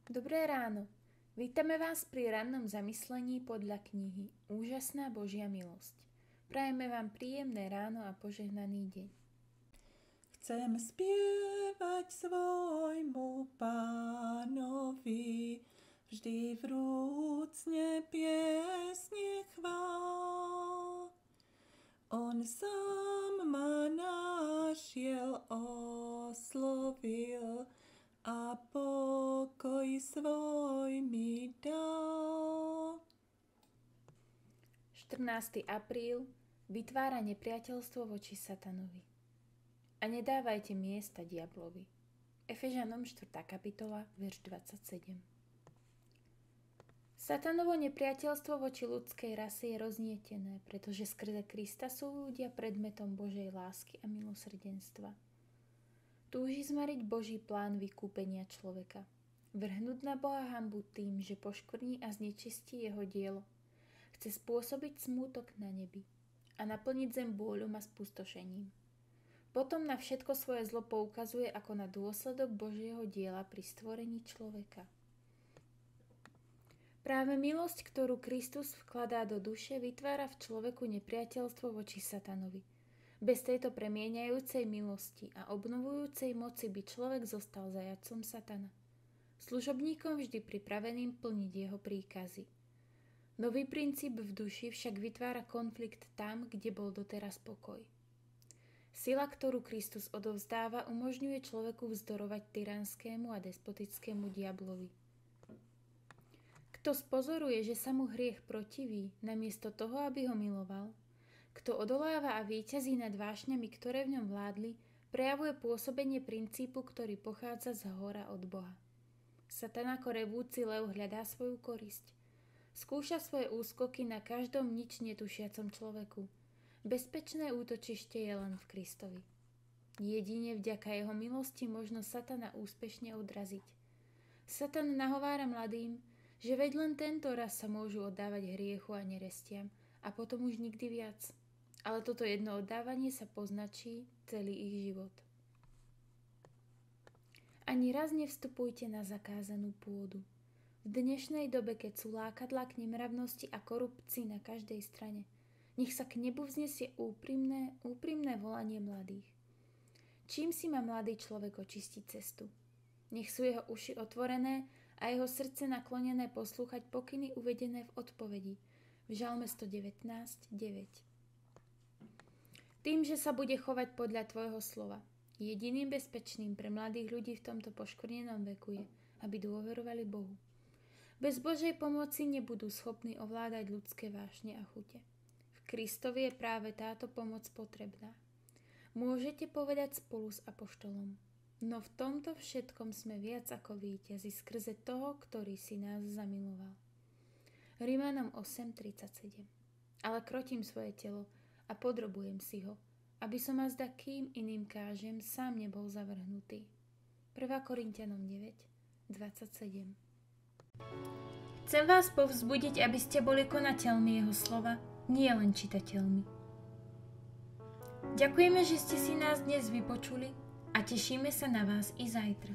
Dobré ráno. Vítame vás pri rannom zamyslení podľa knihy Úžasná Božia milosť. Prajeme vám príjemné ráno a požehnaný deň. Chcem spievať svojmu Pánovi, vždy vrúcne piesne chvál. On sám ma našiel, oslovil a pokoj svoj mi dal. 14. apríl. Vytvára nepriateľstvo voči satanovi. A nedávajte miesta diablovi. Efežanom 4. kapitola, verš 27. Satanovo nepriateľstvo voči ľudskej rase je roznietené, pretože skrze Krista sú ľudia predmetom Božej lásky a milosrdenstva. Túži zmariť Boží plán vykúpenia človeka. Vrhnúť na Boha hanbu tým, že poškvrní a znečistí jeho dielo. Chce spôsobiť smútok na nebi a naplniť zem bôľom a spustošením. Potom na všetko svoje zlo poukazuje ako na dôsledok Božieho diela pri stvorení človeka. Práve milosť, ktorú Kristus vkladá do duše, vytvára v človeku nepriateľstvo voči satanovi. Bez tejto premieňajúcej milosti a obnovujúcej moci by človek zostal zajatcom satana. Služobníkom vždy pripraveným plniť jeho príkazy. Nový princíp v duši však vytvára konflikt tam, kde bol doteraz pokoj. Sila, ktorú Kristus odovzdáva, umožňuje človeku vzdorovať tyranskému a despotickému diablovi. Kto spozoruje, že sa mu hriech protiví, namiesto toho, aby ho miloval, kto odoláva a víťazí nad vášňami, ktoré v ňom vládli, prejavuje pôsobenie princípu, ktorý pochádza z hora od Boha. Satan ako revúci lev hľadá svoju korisť. Skúša svoje úskoky na každom nič netušiacom človeku. Bezpečné útočište je len v Kristovi. Jedine vďaka jeho milosti možno satana úspešne odraziť. Satan nahovára mladým, že veď len tento raz sa môžu oddávať hriechu a nerestiam a potom už nikdy viac. Ale toto jedno oddávanie sa poznačí celý ich život. Ani raz nevstupujte na zakázanú pôdu. V dnešnej dobe, keď sú lákadlá k nemravnosti a korupcii na každej strane, nech sa k nebu vznesie úprimné volanie mladých. Čím si má mladý človek očistiť cestu? Nech sú jeho uši otvorené a jeho srdce naklonené poslúchať pokyny uvedené v odpovedi v Žalme 119:9. Tým, že sa bude chovať podľa tvojho slova, jediným bezpečným pre mladých ľudí v tomto poškvrnenom veku je, aby dôverovali Bohu. Bez Božej pomoci nebudú schopní ovládať ľudské vášne a chute. V Kristovi je práve táto pomoc potrebná. Môžete povedať spolu s apoštolom: no v tomto všetkom sme viac ako víťazi skrze toho, ktorý si nás zamiloval. Rimanom 8:37. Ale krotím svoje telo a podrobujem si ho, aby som azda kým iným kážem, sám nebol zavrhnutý. 1. Korinťanom 9:27. Chcem vás povzbudiť, aby ste boli konateľmi jeho slova, nie len čitateľmi. Ďakujeme, že ste si nás dnes vypočuli a tešíme sa na vás i zajtra.